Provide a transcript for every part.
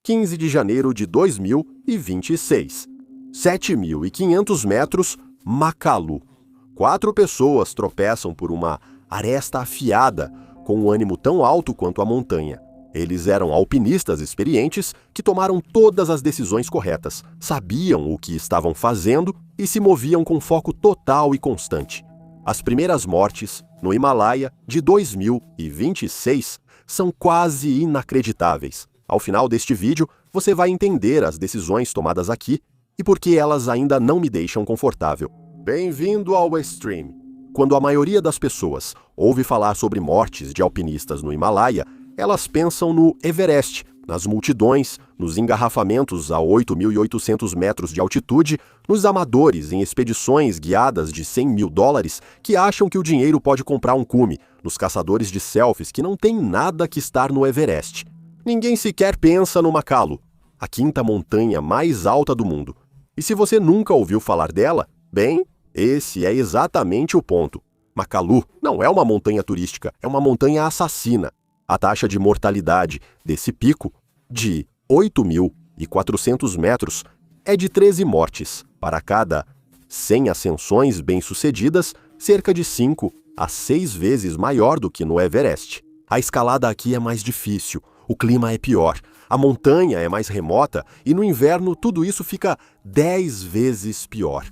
15 de janeiro de 2026. 7.500 metros, Makalu. 4 pessoas tropeçam por uma aresta afiada, com um ânimo tão alto quanto a montanha. Eles eram alpinistas experientes que tomaram todas as decisões corretas, sabiam o que estavam fazendo e se moviam com foco total e constante. As primeiras mortes, no Himalaia, de 2026, são quase inacreditáveis. Ao final deste vídeo, você vai entender as decisões tomadas aqui e por que elas ainda não me deixam confortável. Bem-vindo ao Extreme! Quando a maioria das pessoas ouve falar sobre mortes de alpinistas no Himalaia, elas pensam no Everest, nas multidões, nos engarrafamentos a 8.800 metros de altitude, nos amadores em expedições guiadas de $100 mil que acham que o dinheiro pode comprar um cume, nos caçadores de selfies que não têm nada que estar no Everest. Ninguém sequer pensa no Makalu, a 5ª montanha mais alta do mundo. E se você nunca ouviu falar dela, bem, esse é exatamente o ponto. Makalu não é uma montanha turística, é uma montanha assassina. A taxa de mortalidade desse pico, de 8.400 metros, é de 13 mortes. Para cada 100 ascensões bem-sucedidas, cerca de 5 a 6 vezes maior do que no Everest. A escalada aqui é mais difícil, o clima é pior, a montanha é mais remota e no inverno tudo isso fica 10 vezes pior.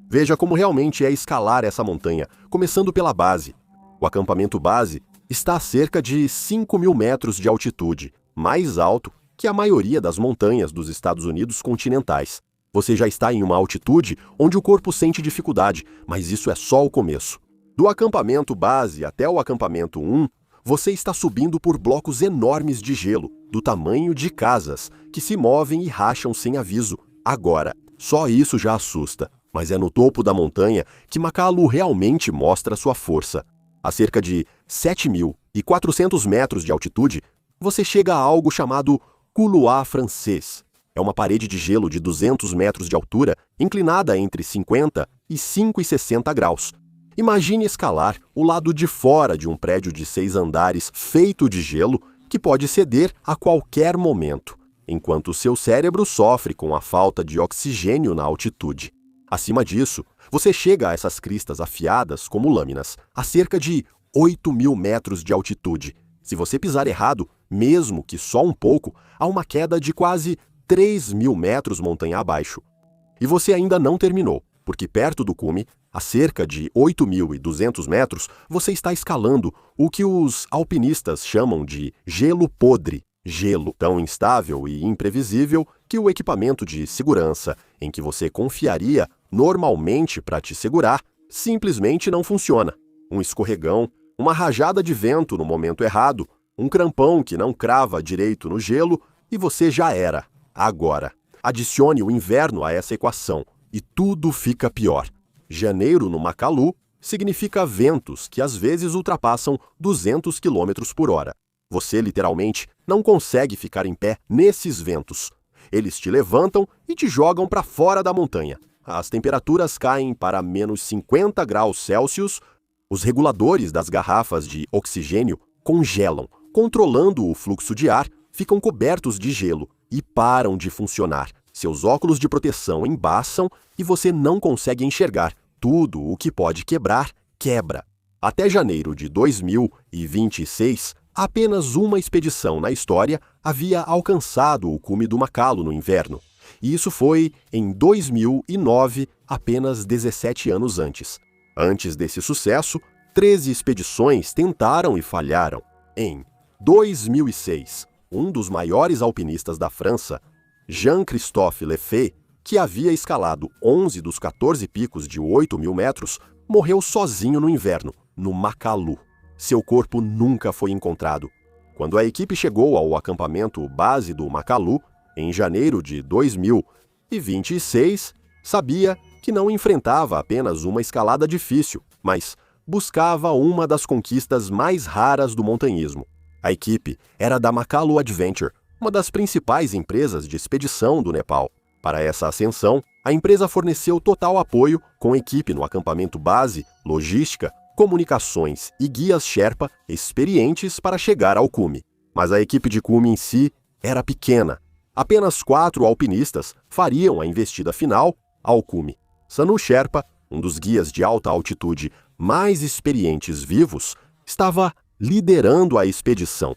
Veja como realmente é escalar essa montanha, começando pela base. O acampamento base está a cerca de 5.000 metros de altitude, mais alto que a maioria das montanhas dos Estados Unidos continentais. Você já está em uma altitude onde o corpo sente dificuldade, mas isso é só o começo. Do acampamento base até o acampamento 1, você está subindo por blocos enormes de gelo, do tamanho de casas, que se movem e racham sem aviso. Agora, só isso já assusta, mas é no topo da montanha que Makalu realmente mostra sua força. A cerca de 7.400 metros de altitude, você chega a algo chamado Couloir francês. É uma parede de gelo de 200 metros de altura, inclinada entre 50 e 5,60 graus. Imagine escalar o lado de fora de um prédio de 6 andares feito de gelo que pode ceder a qualquer momento, enquanto seu cérebro sofre com a falta de oxigênio na altitude. Acima disso, você chega a essas cristas afiadas como lâminas, a cerca de 8.000 metros de altitude. Se você pisar errado, mesmo que só um pouco, há uma queda de quase 3.000 metros montanha abaixo. E você ainda não terminou, porque perto do cume, a cerca de 8.200 metros, você está escalando o que os alpinistas chamam de gelo podre. Gelo tão instável e imprevisível que o equipamento de segurança em que você confiaria normalmente para te segurar simplesmente não funciona. Um escorregão, uma rajada de vento no momento errado, um crampão que não crava direito no gelo e você já era. Agora, adicione o inverno a essa equação e tudo fica pior. Janeiro no Makalu significa ventos que às vezes ultrapassam 200 km por hora. Você literalmente não consegue ficar em pé nesses ventos. Eles te levantam e te jogam para fora da montanha. As temperaturas caem para menos 50 graus Celsius. Os reguladores das garrafas de oxigênio congelam, controlando o fluxo de ar, ficam cobertos de gelo e param de funcionar. Seus óculos de proteção embaçam e você não consegue enxergar. Tudo o que pode quebrar, quebra. Até janeiro de 2026, apenas uma expedição na história havia alcançado o cume do Makalu no inverno. E isso foi em 2009, apenas 17 anos antes. Antes desse sucesso, 13 expedições tentaram e falharam. Em 2006, um dos maiores alpinistas da França, Jean-Christophe Lefebvre, que havia escalado 11 dos 14 picos de 8.000 metros, morreu sozinho no inverno, no Makalu. Seu corpo nunca foi encontrado. Quando a equipe chegou ao acampamento base do Makalu, em janeiro de 2026, sabia que não enfrentava apenas uma escalada difícil, mas buscava uma das conquistas mais raras do montanhismo. A equipe era da Makalu Adventure, uma das principais empresas de expedição do Nepal. Para essa ascensão, a empresa forneceu total apoio com equipe no acampamento base, logística, comunicações e guias Sherpa experientes para chegar ao cume. Mas a equipe de cume em si era pequena Apenas 4 alpinistas fariam a investida final ao cume. Sanu Sherpa, um dos guias de alta altitude mais experientes vivos, estava liderando a expedição.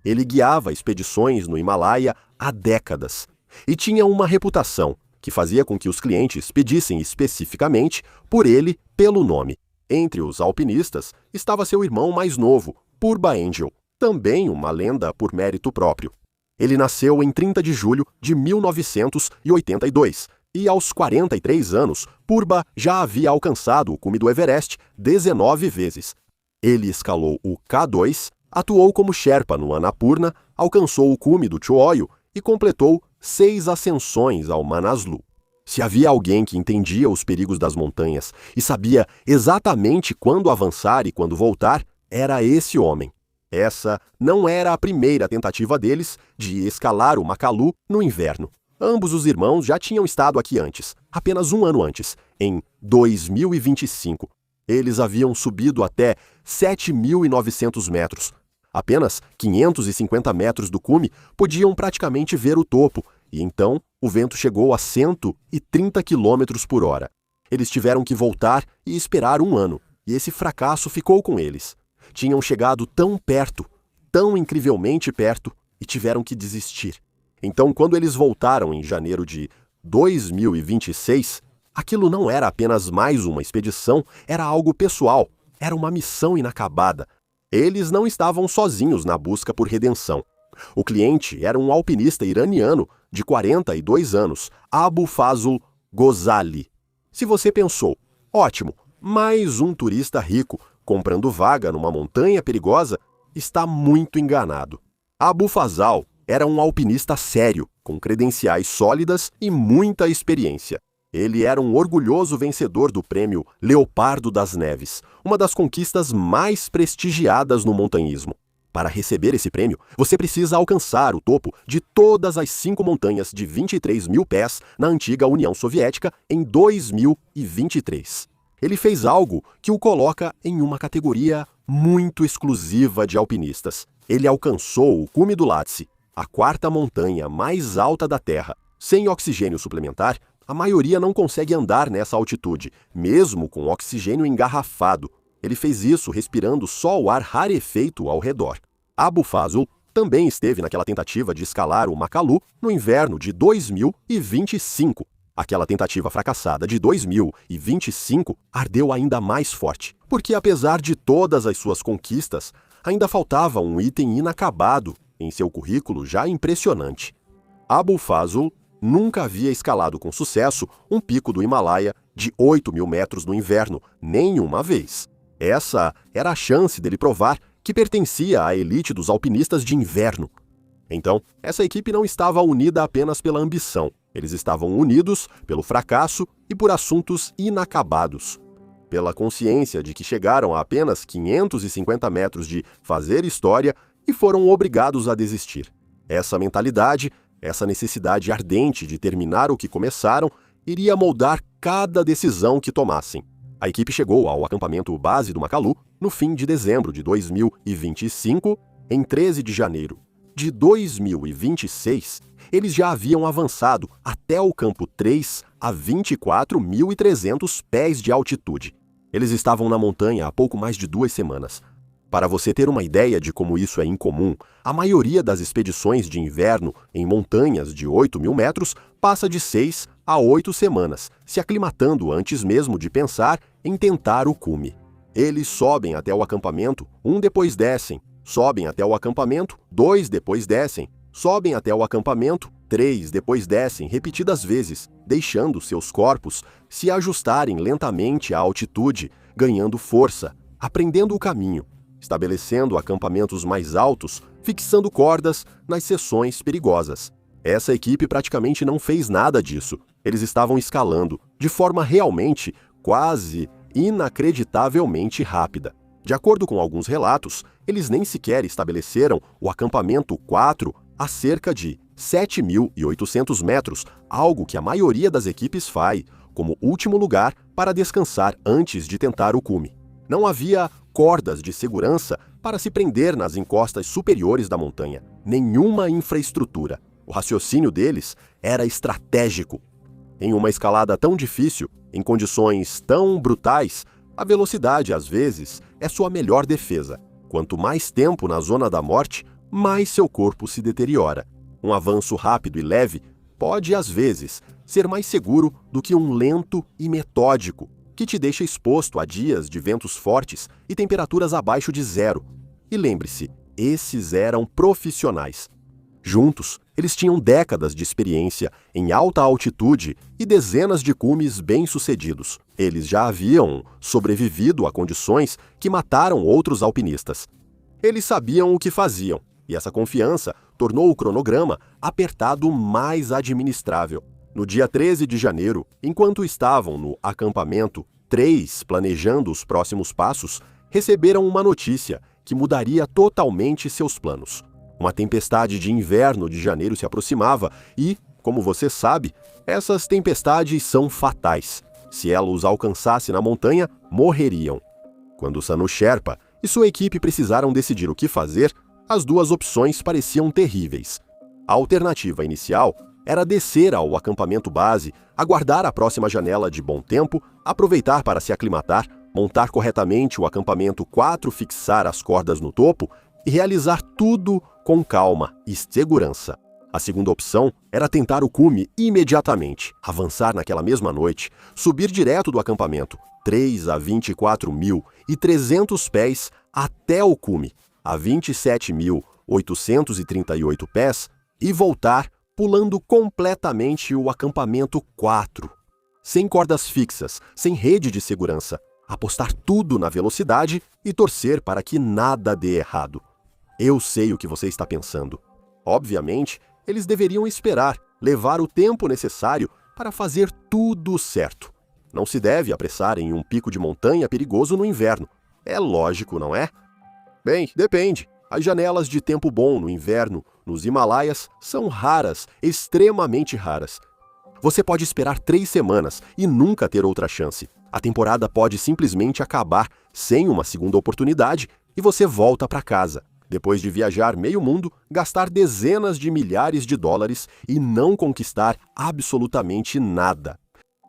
Ele guiava expedições no Himalaia há décadas e tinha uma reputação que fazia com que os clientes pedissem especificamente por ele pelo nome. Entre os alpinistas estava seu irmão mais novo, Purba Angel, também uma lenda por mérito próprio. Ele nasceu em 30 de julho de 1982 e, aos 43 anos, Purba já havia alcançado o cume do Everest 19 vezes. Ele escalou o K2, atuou como Sherpa no Annapurna, alcançou o cume do Choyo e completou 6 ascensões ao Manaslu. Se havia alguém que entendia os perigos das montanhas e sabia exatamente quando avançar e quando voltar, era esse homem. Essa não era a primeira tentativa deles de escalar o Makalu no inverno. Ambos os irmãos já tinham estado aqui antes, apenas um ano antes, em 2025. Eles haviam subido até 7.900 metros. Apenas 550 metros do cume podiam praticamente ver o topo, e então o vento chegou a 130 km por hora. Eles tiveram que voltar e esperar um ano, e esse fracasso ficou com eles. Tinham chegado tão perto, tão incrivelmente perto, e tiveram que desistir. Então, quando eles voltaram em janeiro de 2026, aquilo não era apenas mais uma expedição, era algo pessoal, era uma missão inacabada. Eles não estavam sozinhos na busca por redenção. O cliente era um alpinista iraniano de 42 anos, Abu Fazl Ghozali. Se você pensou, ótimo, mais um turista rico comprando vaga numa montanha perigosa, está muito enganado. Abu Fazl era um alpinista sério, com credenciais sólidas e muita experiência. Ele era um orgulhoso vencedor do prêmio Leopardo das Neves, uma das conquistas mais prestigiadas no montanhismo. Para receber esse prêmio, você precisa alcançar o topo de todas as 5 montanhas de 23 mil pés na antiga União Soviética em 2023. Ele fez algo que o coloca em uma categoria muito exclusiva de alpinistas. Ele alcançou o cume do Lhotse, a 4ª montanha mais alta da Terra. Sem oxigênio suplementar, a maioria não consegue andar nessa altitude, mesmo com oxigênio engarrafado. Ele fez isso respirando só o ar rarefeito ao redor. Abu Fazl também esteve naquela tentativa de escalar o Makalu no inverno de 2025. Aquela tentativa fracassada de 2025 ardeu ainda mais forte, porque apesar de todas as suas conquistas, ainda faltava um item inacabado em seu currículo já impressionante. Abu Fazl nunca havia escalado com sucesso um pico do Himalaia de 8.000 metros no inverno, nenhuma vez. Essa era a chance dele provar que pertencia à elite dos alpinistas de inverno. Então, essa equipe não estava unida apenas pela ambição. Eles estavam unidos pelo fracasso e por assuntos inacabados. Pela consciência de que chegaram a apenas 550 metros de fazer história e foram obrigados a desistir. Essa mentalidade, essa necessidade ardente de terminar o que começaram, iria moldar cada decisão que tomassem. A equipe chegou ao acampamento base do Makalu no fim de dezembro de 2025. Em 13 de janeiro de 2026, eles já haviam avançado até o campo 3 a 24.300 pés de altitude. Eles estavam na montanha há pouco mais de 2 semanas. Para você ter uma ideia de como isso é incomum, a maioria das expedições de inverno em montanhas de 8.000 metros passa de 6 a 8 semanas, se aclimatando antes mesmo de pensar em tentar o cume. Eles sobem até o acampamento, depois descem, sobem até o acampamento, 2 depois descem, sobem até o acampamento, 3 depois descem repetidas vezes, deixando seus corpos se ajustarem lentamente à altitude, ganhando força, aprendendo o caminho, estabelecendo acampamentos mais altos, fixando cordas nas seções perigosas. Essa equipe praticamente não fez nada disso. Eles estavam escalando de forma realmente, quase inacreditavelmente rápida. De acordo com alguns relatos, eles nem sequer estabeleceram o acampamento 4 a cerca de 7.800 metros, algo que a maioria das equipes faz como último lugar para descansar antes de tentar o cume. Não havia cordas de segurança para se prender nas encostas superiores da montanha, nenhuma infraestrutura. O raciocínio deles era estratégico. Em uma escalada tão difícil, em condições tão brutais, a velocidade, às vezes, é sua melhor defesa. Quanto mais tempo na zona da morte, mais seu corpo se deteriora. Um avanço rápido e leve pode, às vezes, ser mais seguro do que um lento e metódico, que te deixa exposto a dias de ventos fortes e temperaturas abaixo de zero. E lembre-se, esses eram profissionais. Juntos, eles tinham décadas de experiência em alta altitude e dezenas de cumes bem-sucedidos. Eles já haviam sobrevivido a condições que mataram outros alpinistas. Eles sabiam o que faziam, e essa confiança tornou o cronograma apertado mais administrável. No dia 13 de janeiro, enquanto estavam no acampamento 3 planejando os próximos passos, receberam uma notícia que mudaria totalmente seus planos. Uma tempestade de inverno de janeiro se aproximava e, como você sabe, essas tempestades são fatais. Se ela os alcançasse na montanha, morreriam. Quando Sanu Sherpa e sua equipe precisaram decidir o que fazer, as duas opções pareciam terríveis. A alternativa inicial era descer ao acampamento base, aguardar a próxima janela de bom tempo, aproveitar para se aclimatar, montar corretamente o acampamento 4, fixar as cordas no topo e realizar tudo com calma e segurança. A segunda opção era tentar o cume imediatamente, avançar naquela mesma noite, subir direto do acampamento, 3 a 24.300 pés até o cume, a 27.838 pés, e voltar pulando completamente o acampamento 4. Sem cordas fixas, sem rede de segurança, apostar tudo na velocidade e torcer para que nada dê errado. Eu sei o que você está pensando. Obviamente, eles deveriam esperar, levar o tempo necessário para fazer tudo certo. Não se deve apressar em um pico de montanha perigoso no inverno. É lógico, não é? Bem, depende. As janelas de tempo bom no inverno nos Himalaias são raras, extremamente raras. Você pode esperar 3 semanas e nunca ter outra chance. A temporada pode simplesmente acabar sem uma segunda oportunidade e você volta para casa. Depois de viajar meio mundo, gastar dezenas de milhares de dólares e não conquistar absolutamente nada.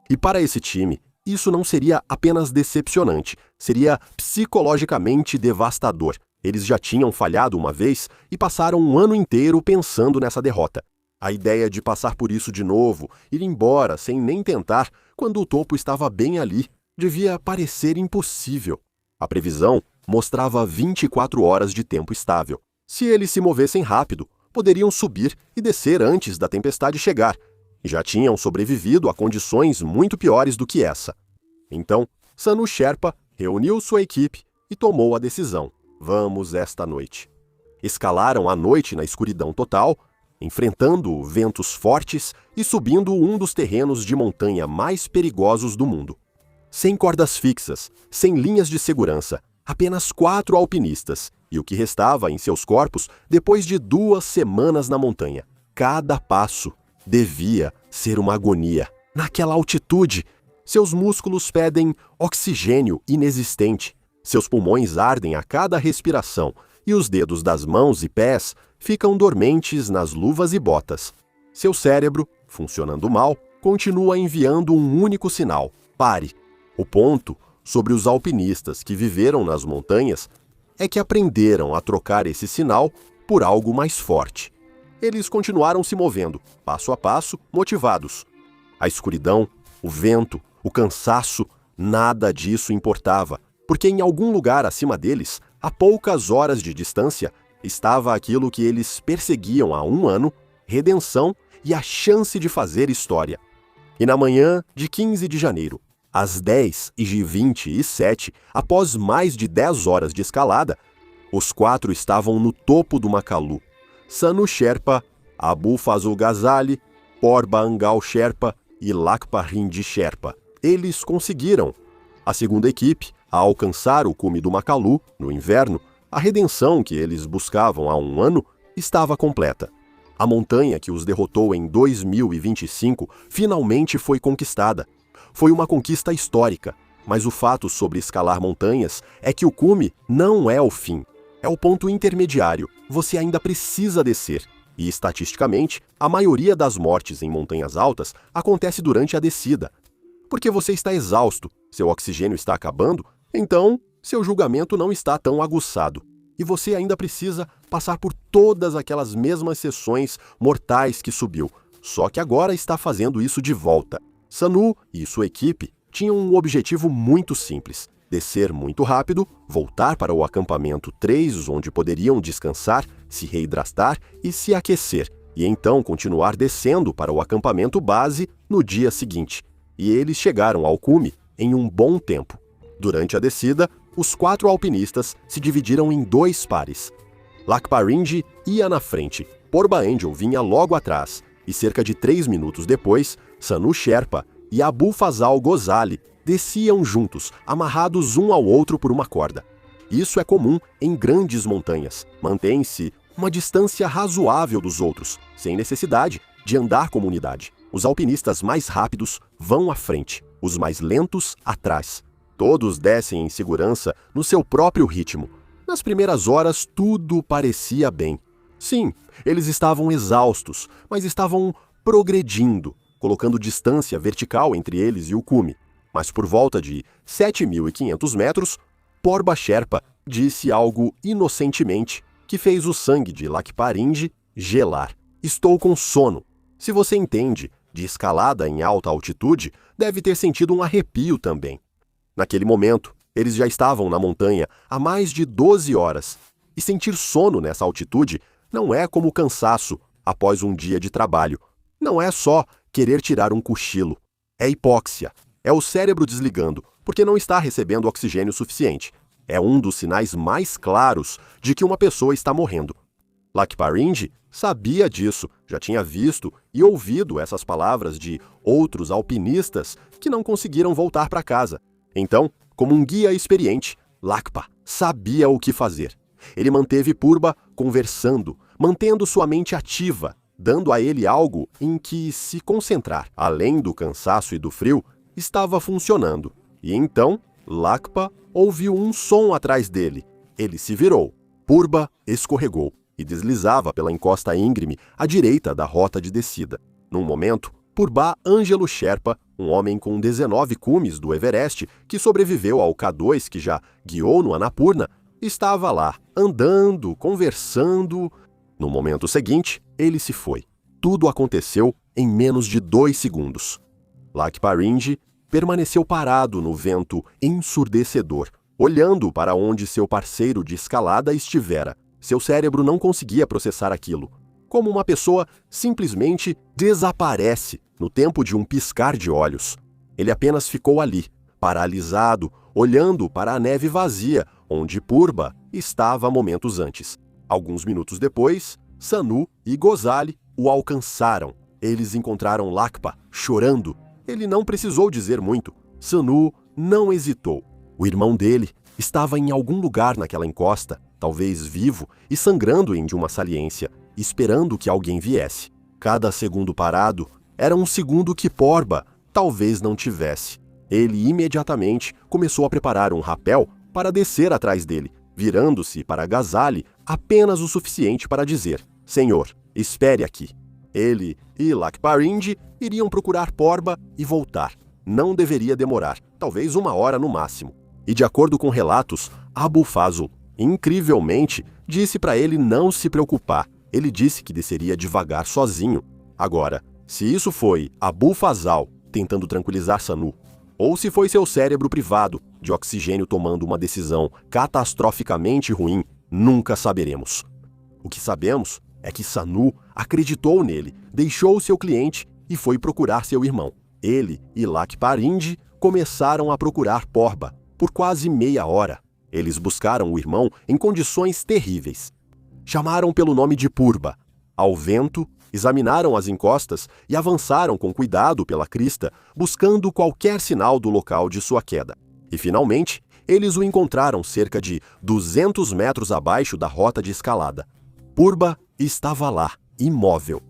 E para esse time, isso não seria apenas decepcionante, seria psicologicamente devastador. Eles já tinham falhado uma vez e passaram um ano inteiro pensando nessa derrota. A ideia de passar por isso de novo, ir embora sem nem tentar, quando o topo estava bem ali, devia parecer impossível. A previsão mostrava 24 horas de tempo estável. Se eles se movessem rápido, poderiam subir e descer antes da tempestade chegar, e já tinham sobrevivido a condições muito piores do que essa. Então, Sanu Sherpa reuniu sua equipe e tomou a decisão. Vamos esta noite. Escalaram a noite na escuridão total, enfrentando ventos fortes e subindo um dos terrenos de montanha mais perigosos do mundo. Sem cordas fixas, sem linhas de segurança, apenas 4 alpinistas e o que restava em seus corpos depois de 2 semanas na montanha. Cada passo devia ser uma agonia. Naquela altitude, seus músculos pedem oxigênio inexistente, seus pulmões ardem a cada respiração e os dedos das mãos e pés ficam dormentes nas luvas e botas. Seu cérebro, funcionando mal, continua enviando um único sinal: pare. O ponto sobre os alpinistas que viveram nas montanhas é que aprenderam a trocar esse sinal por algo mais forte. Eles continuaram se movendo, passo a passo, motivados. A escuridão, o vento, o cansaço, nada disso importava, porque em algum lugar acima deles, a poucas horas de distância, estava aquilo que eles perseguiam há 1 ano, redenção e a chance de fazer história. E na manhã de 15 de janeiro, às 10h27, após mais de 10 horas de escalada, os 4 estavam no topo do Makalu. Sanu Sherpa, Abu Fazul Ghazali, Porba Angal Sherpa e Lakpa Rindy Sherpa. Eles conseguiram. A segunda equipe, a alcançar o cume do Makalu, no inverno, a redenção que eles buscavam há 1 ano, estava completa. A montanha que os derrotou em 2025 finalmente foi conquistada. Foi uma conquista histórica, mas o fato sobre escalar montanhas é que o cume não é o fim. É o ponto intermediário. Você ainda precisa descer. E, estatisticamente, a maioria das mortes em montanhas altas acontece durante a descida. Porque você está exausto, seu oxigênio está acabando, então seu julgamento não está tão aguçado. E você ainda precisa passar por todas aquelas mesmas sessões mortais que subiu, só que agora está fazendo isso de volta. Sanu e sua equipe tinham um objetivo muito simples: descer muito rápido, voltar para o acampamento 3, onde poderiam descansar, se reidratar e se aquecer, e então continuar descendo para o acampamento base no dia seguinte. E eles chegaram ao cume em um bom tempo. Durante a descida, os 4 alpinistas se dividiram em 2 pares. Lakpa-Ringe ia na frente, Porba Angel vinha logo atrás, e cerca de 3 minutos depois, Sanu Sherpa e Abu Fazal Ghozali desciam juntos, amarrados um ao outro por uma corda. Isso é comum em grandes montanhas. Mantém-se uma distância razoável dos outros, sem necessidade de andar como unidade. Os alpinistas mais rápidos vão à frente, os mais lentos atrás. Todos descem em segurança no seu próprio ritmo. Nas primeiras horas, tudo parecia bem. Sim, eles estavam exaustos, mas estavam progredindo, colocando distância vertical entre eles e o cume. Mas por volta de 7.500 metros, Porba Sherpa disse algo inocentemente que fez o sangue de Lakpa-Ringe gelar. Estou com sono. Se você entende de escalada em alta altitude, deve ter sentido um arrepio também. Naquele momento, eles já estavam na montanha há mais de 12 horas. E sentir sono nessa altitude não é como cansaço após um dia de trabalho. Não é só querer tirar um cochilo. É hipóxia. É o cérebro desligando, porque não está recebendo oxigênio suficiente. É um dos sinais mais claros de que uma pessoa está morrendo. Lakpa-Ringe sabia disso, já tinha visto e ouvido essas palavras de outros alpinistas que não conseguiram voltar para casa. Então, como um guia experiente, Lakpa sabia o que fazer. Ele manteve Purba conversando, mantendo sua mente ativa, dando a ele algo em que se concentrar. Além do cansaço e do frio, estava funcionando. E então, Lakpa ouviu um som atrás dele. Ele se virou. Purba escorregou e deslizava pela encosta íngreme à direita da rota de descida. Num momento, Purba Angelo Sherpa, um homem com 19 cumes do Everest, que sobreviveu ao K2 que já guiou no Annapurna, estava lá, andando, conversando. No momento seguinte, ele se foi. Tudo aconteceu em menos de 2 segundos. Lakpa-Ringe permaneceu parado no vento ensurdecedor, olhando para onde seu parceiro de escalada estivera. Seu cérebro não conseguia processar aquilo. Como uma pessoa simplesmente desaparece no tempo de um piscar de olhos. Ele apenas ficou ali, paralisado, olhando para a neve vazia, onde Purba estava momentos antes. Alguns minutos depois, Sanu e Ghozali o alcançaram. Eles encontraram Lakpa chorando. Ele não precisou dizer muito. Sanu não hesitou. O irmão dele estava em algum lugar naquela encosta, talvez vivo e sangrando em de uma saliência, esperando que alguém viesse. Cada segundo parado era um segundo que Porba talvez não tivesse. Ele imediatamente começou a preparar um rapel para descer atrás dele, virando-se para Ghazali apenas o suficiente para dizer: "Senhor, espere aqui." Ele e Lakpa-Ringe iriam procurar Porba e voltar. Não deveria demorar, talvez 1 hora no máximo. E de acordo com relatos, Abu Fazl, incrivelmente, disse para ele não se preocupar. Ele disse que desceria devagar sozinho. Agora, se isso foi Abu Fazal tentando tranquilizar Sanu, ou se foi seu cérebro privado de oxigênio tomando uma decisão catastroficamente ruim, nunca saberemos. O que sabemos é que Sanu acreditou nele, deixou seu cliente e foi procurar seu irmão. Ele e Lakpa-Ringe começaram a procurar Porba por quase meia hora. Eles buscaram o irmão em condições terríveis. Chamaram pelo nome de Purba. Ao vento, examinaram as encostas e avançaram com cuidado pela crista, buscando qualquer sinal do local de sua queda. E, finalmente, eles o encontraram cerca de 200 metros abaixo da rota de escalada. Purba estava lá, imóvel.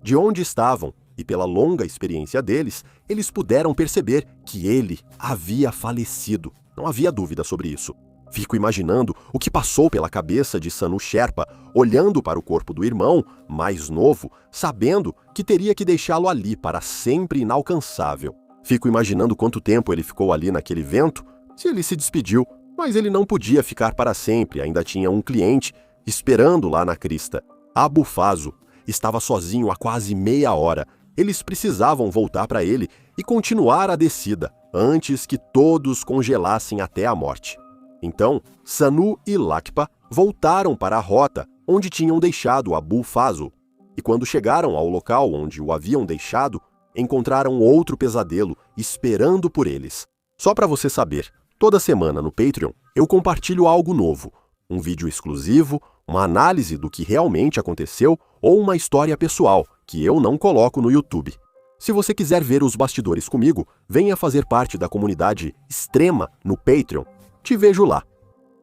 De onde estavam, e pela longa experiência deles, eles puderam perceber que ele havia falecido. Não havia dúvida sobre isso. Fico imaginando o que passou pela cabeça de Sanu Sherpa, olhando para o corpo do irmão, mais novo, sabendo que teria que deixá-lo ali para sempre inalcançável. Fico imaginando quanto tempo ele ficou ali naquele vento, se ele se despediu, mas ele não podia ficar para sempre, ainda tinha um cliente esperando lá na crista. Abu Fazo estava sozinho há quase meia hora. Eles precisavam voltar para ele e continuar a descida, antes que todos congelassem até a morte. Então, Sanu e Lakpa voltaram para a rota onde tinham deixado Abu Fazo. E quando chegaram ao local onde o haviam deixado, encontraram outro pesadelo esperando por eles. Só para você saber, toda semana no Patreon eu compartilho algo novo, um vídeo exclusivo, uma análise do que realmente aconteceu ou uma história pessoal que eu não coloco no YouTube. Se você quiser ver os bastidores comigo, venha fazer parte da comunidade extrema no Patreon. Te vejo lá.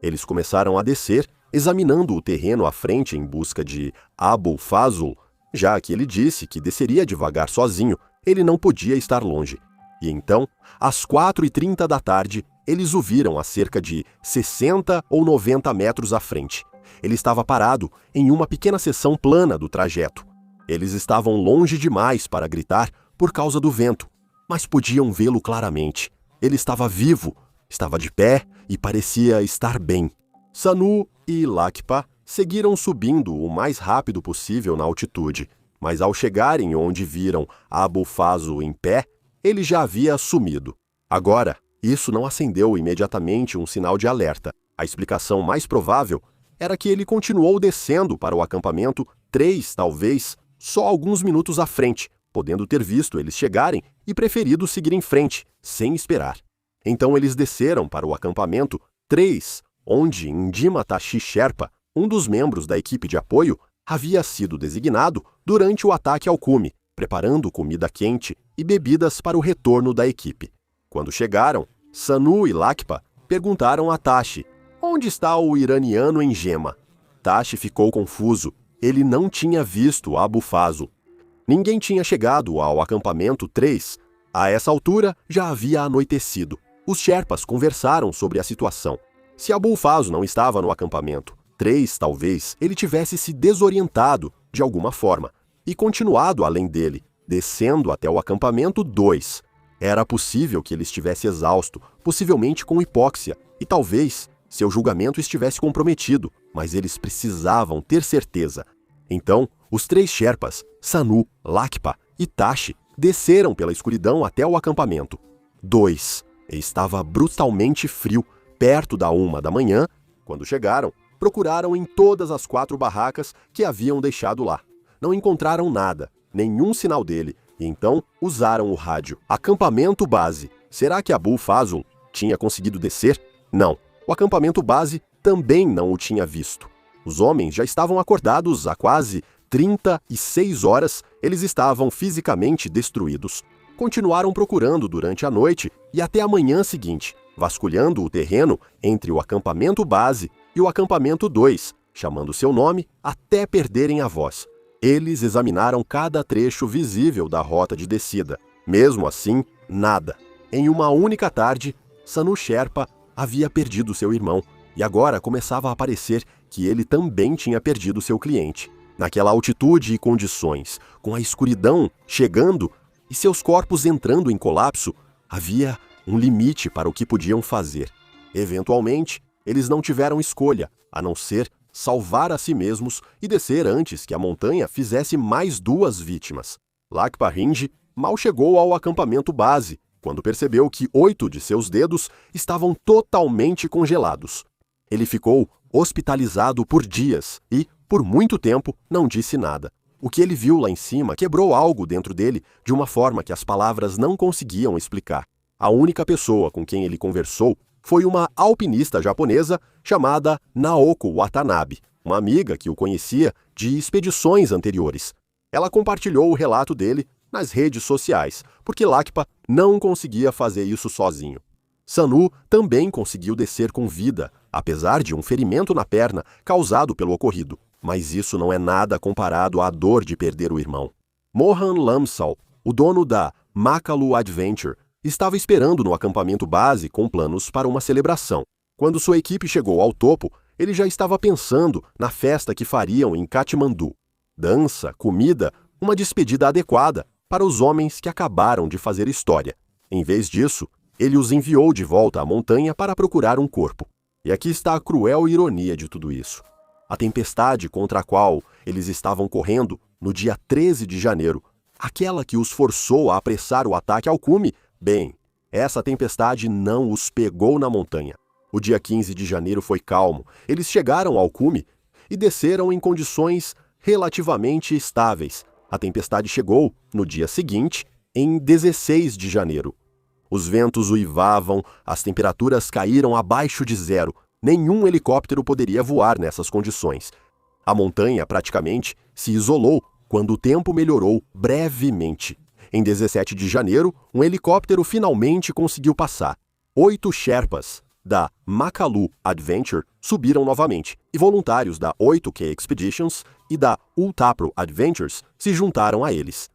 Eles começaram a descer, examinando o terreno à frente em busca de Abu Fazl, já que ele disse que desceria devagar sozinho, ele não podia estar longe. E então, às 4h30 da tarde, eles o viram a cerca de 60 ou 90 metros à frente. Ele estava parado em uma pequena seção plana do trajeto. Eles estavam longe demais para gritar por causa do vento, mas podiam vê-lo claramente. Ele estava vivo, estava de pé e parecia estar bem. Sanu e Lakpa seguiram subindo o mais rápido possível na altitude, mas ao chegarem onde viram Abu Fazo em pé, ele já havia sumido. Agora, isso não acendeu imediatamente um sinal de alerta. A explicação mais provável era que ele continuou descendo para o acampamento 3, talvez, só alguns minutos à frente, podendo ter visto eles chegarem e preferido seguir em frente, sem esperar. Então eles desceram para o acampamento 3, onde Indima Tashi Sherpa, um dos membros da equipe de apoio, havia sido designado durante o ataque ao cume, preparando comida quente e bebidas para o retorno da equipe. Quando chegaram, Sanu e Lakpa perguntaram a Tashi: onde está o iraniano em Gema? Tashi ficou confuso. Ele não tinha visto Abu Fazo. Ninguém tinha chegado ao acampamento 3. A essa altura, já havia anoitecido. Os Sherpas conversaram sobre a situação. Se Abu Fazo não estava no acampamento 3, talvez ele tivesse se desorientado de alguma forma e continuado além dele, descendo até o acampamento 2. Era possível que ele estivesse exausto, possivelmente com hipóxia, e talvez seu julgamento estivesse comprometido, mas eles precisavam ter certeza. Então, os 3 Sherpas, Sanu, Lakpa e Tashi, desceram pela escuridão até o acampamento 2. Estava brutalmente frio, perto da 1 da manhã. Quando chegaram, procuraram em todas as 4 barracas que haviam deixado lá. Não encontraram nada, nenhum sinal dele, e então usaram o rádio. Acampamento base. Será que Abu Fazl tinha conseguido descer? Não. O acampamento base também não o tinha visto. Os homens já estavam acordados há quase 36 horas, eles estavam fisicamente destruídos. Continuaram procurando durante a noite e até a manhã seguinte, vasculhando o terreno entre o acampamento base e o acampamento 2, chamando seu nome até perderem a voz. Eles examinaram cada trecho visível da rota de descida. Mesmo assim, nada. Em uma única tarde, Sanu Sherpa havia perdido seu irmão e agora começava a parecer que ele também tinha perdido seu cliente. Naquela altitude e condições, com a escuridão chegando e seus corpos entrando em colapso, havia um limite para o que podiam fazer. Eventualmente, eles não tiveram escolha, a não ser salvar a si mesmos e descer antes que a montanha fizesse mais 2 vítimas. Lakpa Ringe mal chegou ao acampamento base, quando percebeu que 8 de seus dedos estavam totalmente congelados. Ele ficou hospitalizado por dias e, por muito tempo, não disse nada. O que ele viu lá em cima quebrou algo dentro dele de uma forma que as palavras não conseguiam explicar. A única pessoa com quem ele conversou foi uma alpinista japonesa chamada Naoko Watanabe, uma amiga que o conhecia de expedições anteriores. Ela compartilhou o relato dele nas redes sociais, porque Lakpa não conseguia fazer isso sozinho. Sanu também conseguiu descer com vida, apesar de um ferimento na perna causado pelo ocorrido, mas isso não é nada comparado à dor de perder o irmão. Mohan Lamsal, o dono da Makalu Adventure, estava esperando no acampamento base com planos para uma celebração. Quando sua equipe chegou ao topo, ele já estava pensando na festa que fariam em Katmandu. Dança, comida, uma despedida adequada para os homens que acabaram de fazer história. Em vez disso, ele os enviou de volta à montanha para procurar um corpo. E aqui está a cruel ironia de tudo isso. A tempestade contra a qual eles estavam correndo no dia 13 de janeiro, aquela que os forçou a apressar o ataque ao cume, bem, essa tempestade não os pegou na montanha. O dia 15 de janeiro foi calmo, eles chegaram ao cume e desceram em condições relativamente estáveis. A tempestade chegou no dia seguinte, em 16 de janeiro. Os ventos uivavam, as temperaturas caíram abaixo de zero. Nenhum helicóptero poderia voar nessas condições. A montanha praticamente se isolou quando o tempo melhorou brevemente. Em 17 de janeiro, um helicóptero finalmente conseguiu passar. 8 Sherpas da Makalu Adventure subiram novamente, e voluntários da 8K Expeditions e da Ultapro Adventures se juntaram a eles.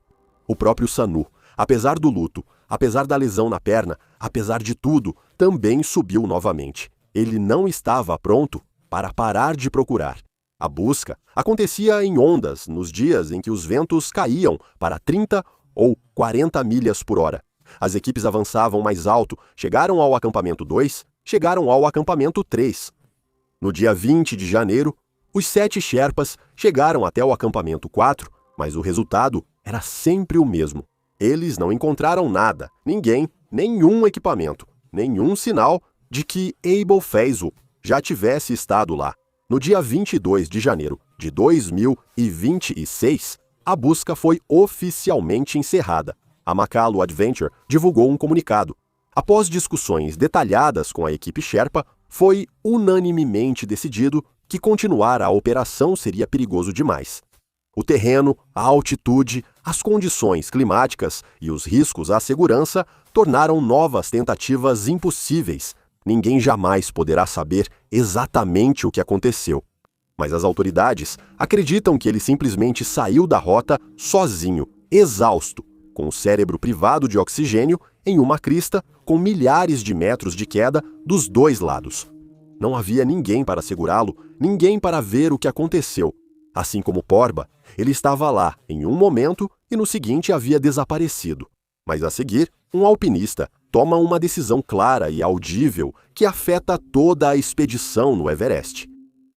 O próprio Sanu, apesar do luto, apesar da lesão na perna, apesar de tudo, também subiu novamente. Ele não estava pronto para parar de procurar. A busca acontecia em ondas nos dias em que os ventos caíam para 30 ou 40 milhas por hora. As equipes avançavam mais alto, chegaram ao acampamento 2, chegaram ao acampamento 3. No dia 20 de janeiro, os 7 Sherpas chegaram até o acampamento 4, mas o resultado era sempre o mesmo. Eles não encontraram nada, ninguém, nenhum equipamento, nenhum sinal de que Abel Feazell já tivesse estado lá. No dia 22 de janeiro de 2026, a busca foi oficialmente encerrada. A Makalu Adventure divulgou um comunicado. Após discussões detalhadas com a equipe Sherpa, foi unanimemente decidido que continuar a operação seria perigoso demais. O terreno, a altitude, as condições climáticas e os riscos à segurança tornaram novas tentativas impossíveis. Ninguém jamais poderá saber exatamente o que aconteceu. Mas as autoridades acreditam que ele simplesmente saiu da rota sozinho, exausto, com o cérebro privado de oxigênio em uma crista com milhares de metros de queda dos dois lados. Não havia ninguém para segurá-lo, ninguém para ver o que aconteceu. Assim como Porba, ele estava lá em um momento e no seguinte havia desaparecido. Mas a seguir, um alpinista toma uma decisão clara e audível que afeta toda a expedição no Everest.